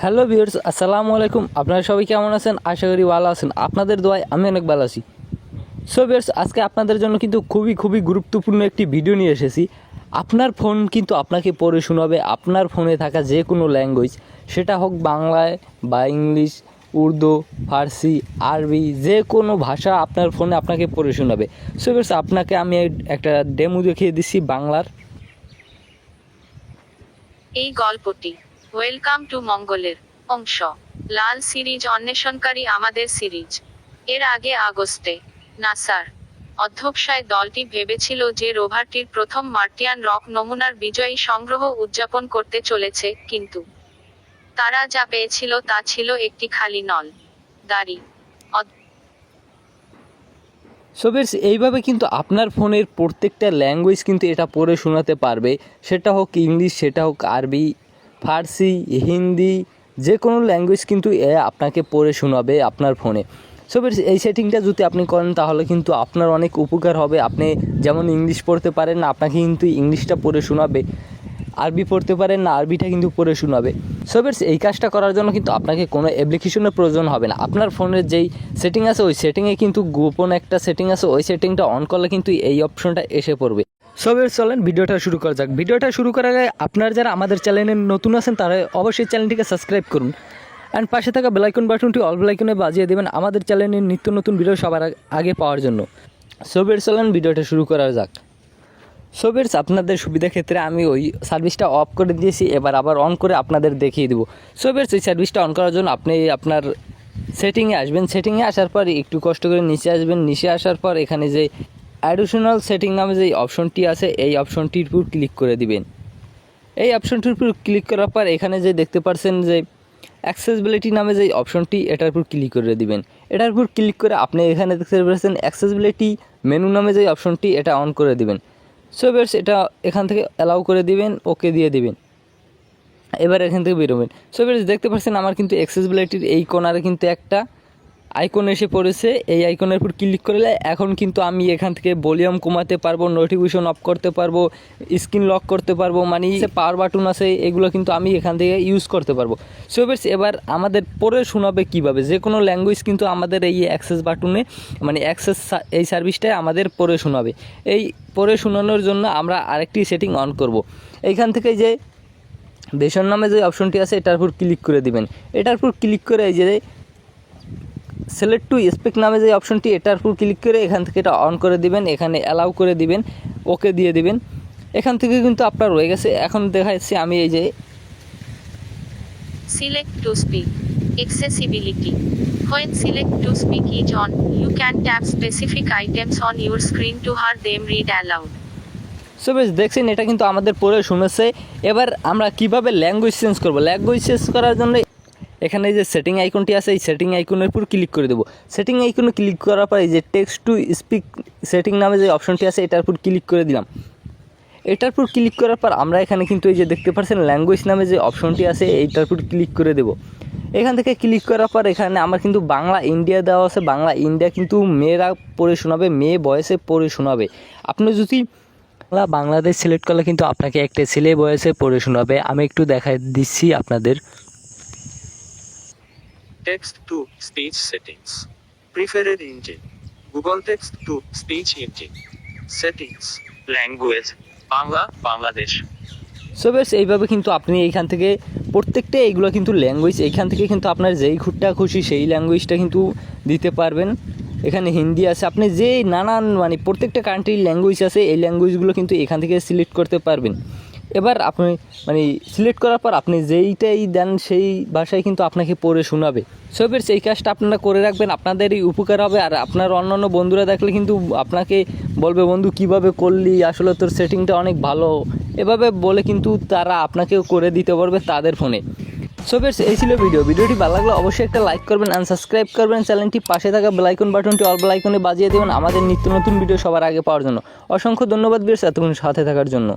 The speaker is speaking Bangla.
হ্যালো ভিউয়ার্স, আসসালামু আলাইকুম। আপনারা সবাই কেমন আছেন? আশা করি ভালো আছেন। আপনাদের দোয়ায় আমি অনেক ভালো আছি। সো ভিউয়ার্স, আজকে আপনাদের জন্য কিন্তু খুবই গুরুত্বপূর্ণ একটি ভিডিও নিয়ে এসেছি। আপনার ফোন কিন্তু আপনাকে পড়ে শোনাবে আপনার ফোনে থাকা যে কোনো ল্যাঙ্গুয়েজ, সেটা হোক বাংলায় বা ইংলিশ, উর্দু, ফার্সি, আরবি, যে কোনো ভাষা আপনার ফোনে আপনাকে পড়ে শোনাবে। সো ভিউয়ার্স, আপনাকে আমি একটা ডেমো দেখিয়ে দিচ্ছি বাংলার। এই গল্পটি ওয়েলকাম টু মঙ্গলের অংশ। লাল সিরিজ অন্বেষণকারী আমাদের সিরিজ। এর আগে আগস্টে নাসার অধ্যবসায় দলটি ভেবেছিল যে রোভারটির প্রথম মার্টিয়ান রক নমুনার বিজয়ী সংগ্রহ উদযাপন করতে চলেছে, কিন্তু তারা যা পেয়েছিল তা ছিল একটি খালি নল দাড়ি। সো ভিউয়ার্স, এইভাবে কিন্তু আপনার ফোনের প্রত্যেকটা ল্যাঙ্গুয়েজ কিন্তু এটা পড়ে শোনাতে পারবে। সেটা হোক ইংলিশ, সেটা হোক আরবি, ফার্সি, হিন্দি, যে কোনো ল্যাঙ্গুয়েজ কিন্তু এ আপনাকে পড়ে শোনাবে আপনার ফোনে। সো ভিউয়ার্স, এই সেটিংটা যদি আপনি করেন তাহলে কিন্তু আপনার অনেক উপকার হবে। আপনি যেমন ইংলিশ পড়তে পারেন না, আপনাকে কিন্তু ইংলিশটা পড়ে শোনাবে। আরবি পড়তে পারেন না, আরবিটা কিন্তু পড়ে শোনাবে। সো ভিউয়ার্স, এই কাজটা করার জন্য কিন্তু আপনাকে কোনো অ্যাপ্লিকেশনের প্রয়োজন হবে না। আপনার ফোনের যেই সেটিং আছে ওই সেটিংয়ে কিন্তু গোপন একটা সেটিং আছে, ওই সেটিংটা অন করলে কিন্তু এই অপশনটা এসে পড়বে। সো ভিউয়ার্স, চলেন ভিডিওটা শুরু করা যাক। ভিডিওটা শুরু করার আগে আপনারা যারা আমাদের চ্যানেলে নতুন আছেন তারা অবশ্যই চ্যানেলটিকে সাবস্ক্রাইব করুন অ্যান্ড পাশে থাকা বেলাইকন বাটনটি অল বেলাইকনে বাজিয়ে দেবেন আমাদের চ্যানেলের নিত্য নতুন ভিডিও সবার আগে পাওয়ার জন্য। সো ভিউয়ার্স, চলেন ভিডিওটা শুরু করা যাক। সো ভিউয়ার্স, আপনাদের সুবিধা ক্ষেত্রে আমি ওই সার্ভিসটা অফ করে দিয়েছি, এবার আবার অন করে আপনাদের দেখিয়ে দেবো। সো ভিউয়ার্স, এই সার্ভিসটা অন করার জন্য আপনি আপনার সেটিংয়ে আসবেন। সেটিংয়ে আসার পর একটু কষ্ট করে নিচে আসবেন। নিচে আসার পর এখানে যে অ্যাডিশনাল সেটিং নামে যে অপশনটি আছে এই অপশনটির উপর ক্লিক করে দিবেন। এই অপশনটির উপর ক্লিক করার পর এখানে যে দেখতে পাচ্ছেন যে অ্যাক্সেসিবিলিটি নামে যে অপশনটি, এটার উপর ক্লিক করে দিবেন। এটার উপর ক্লিক করে আপনি এখানে দেখতে পাচ্ছেন অ্যাক্সেসিবিলিটি মেনু নামে যে অপশনটি, এটা অন করে দিবেন। সো ভিউয়ার্স, এটা এখান থেকে অ্যালাউ করে দিবেন, ওকে দিয়ে দিবেন। এবার এখান থেকে বেরোবেন। সো ভিউয়ার্স, দেখতে পাচ্ছেন আমার কিন্তু অ্যাক্সেসিবিলিটির এই কোণারে কিন্তু একটা আইকন এসে পড়েছে। এই আইকনের উপর ক্লিক করলে এখন কিন্তু আমি এখান থেকে ভলিউম কমাতে পারবো, নোটিফিকেশন অফ করতে পারবো, স্ক্রিন লক করতে পারবো, মানে পাওয়ার বাটন আছে এগুলো কিন্তু আমি এখান থেকে ইউজ করতে পারবো। সো ভিউয়ার্স, এবার আমাদের পড়ে শোনাবে কীভাবে, যে কোনো ল্যাঙ্গুয়েজ কিন্তু আমাদের এই অ্যাক্সেস বাটনে, মানে অ্যাক্সেস এই সার্ভিসটাই আমাদের পড়ে শোনাবে। এই পড়ে শোনানোর জন্য আমরা আরেকটি সেটিং অন করব। এইখান থেকে যে দেশের নামে যে অপশনটি আছে এটার উপর ক্লিক করে দিবেন। এটার উপর ক্লিক করে এই যে সিলেক্ট টু স্পিক নামে যে অপশনটি, এটার উপর ক্লিক করে এখান থেকে এটা অন করে দিবেন, এখানে অ্যালাউ করে দিবেন, ওকে দিয়ে দিবেন। এখান থেকে কিন্তু আপনার রয়ে গেছে। এখন দেখাচ্ছি আমি এই যে select to speak accessibility. When select to speak is on, you can tap specific items on your screen to hear them read aloud. So বেশ, দেখছেন এটা কিন্তু আমাদের পড়ে শুনেছে। এবার আমরা কিভাবে ল্যাঙ্গুয়েজ চেঞ্জ করব। ল্যাঙ্গুয়েজ চেঞ্জ করার জন্য এখানে যে সেটিং আইকনটি আছে এই সেটিং আইকনের উপর ক্লিক করে দেবো। সেটিং আইকনে ক্লিক করার পর এই যে টেক্সট টু স্পিক সেটিং নামে যে অপশনটি আছে এটার উপর ক্লিক করে দিলাম। এটার উপর ক্লিক করার পর আমরা এখানে কিন্তু এই যে দেখতে পাচ্ছেন ল্যাঙ্গুয়েজ নামে যে অপশনটি আছে এইটার উপর ক্লিক করে দেবো। এখান থেকে ক্লিক করার পর এখানে আমার কিন্তু বাংলা ইন্ডিয়া দেওয়া আছে। বাংলা ইন্ডিয়া কিন্তু মেয়েরা পড়ে শোনাবে, মেয়ে বয়সে পড়ে শোনাবে। আপনি যদি বাংলাদেশ সিলেক্ট করলে কিন্তু আপনাকে একটা ছেলে বয়সে পড়ে শোনাবে। আমি একটু দেখাই দিচ্ছি আপনাদের। Text to speech settings. Preferred engine. Google text to speech engine. Settings. Language. Bangla, Bangladesh. So বেশ, এইভাবে কিন্তু আপনি এইখান থেকে প্রত্যেকটা এইগুলো কিন্তু ল্যাঙ্গুয়েজ, এইখান থেকে কিন্তু আপনার যেই ঘুরটা খুশি সেই ল্যাঙ্গুয়েজটা কিন্তু দিতে পারবেন। এখানে হিন্দি আছে, আপনি যে নানান মানে প্রত্যেকটা কান্ট্রির ল্যাঙ্গুয়েজ আছে এই ল্যাঙ্গুয়েজগুলো কিন্তু এখান থেকে সিলেক্ট করতে পারবেন। এবার আপনি মানে সিলেক্ট করার পর আপনি যেইটাই দেন সেই ভাষায় কিন্তু আপনাকে পড়ে শোনাবে। সো ভিউয়ার্স, এই কাজটা আপনারা করে রাখবেন, আপনাদেরই উপকার হবে। আর আপনার অন্যান্য বন্ধুরা দেখলে কিন্তু আপনাকে বলবে, বন্ধু কিভাবে করলি, আসলে তোর সেটিংটা অনেক ভালো, এভাবে বলে কিন্তু তারা আপনাকেও করে দিতে পারবে তাদের ফোনে। সো ভিউয়ার্স, এই ছিল ভিডিওটি ভালো লাগলে অবশ্যই একটা লাইক করবেন অ্যান্ড সাবস্ক্রাইব করবেন। চ্যানেলটি পাশে থাকা বেলাইকন বাটনটি অল বেলাইকনে বাজিয়ে দেবেন আমাদের নিত্য নতুন ভিডিও সবার আগে পাওয়ার জন্য। অসংখ্য ধন্যবাদ ভিউয়ার্স এতক্ষণ সাথে থাকার জন্য।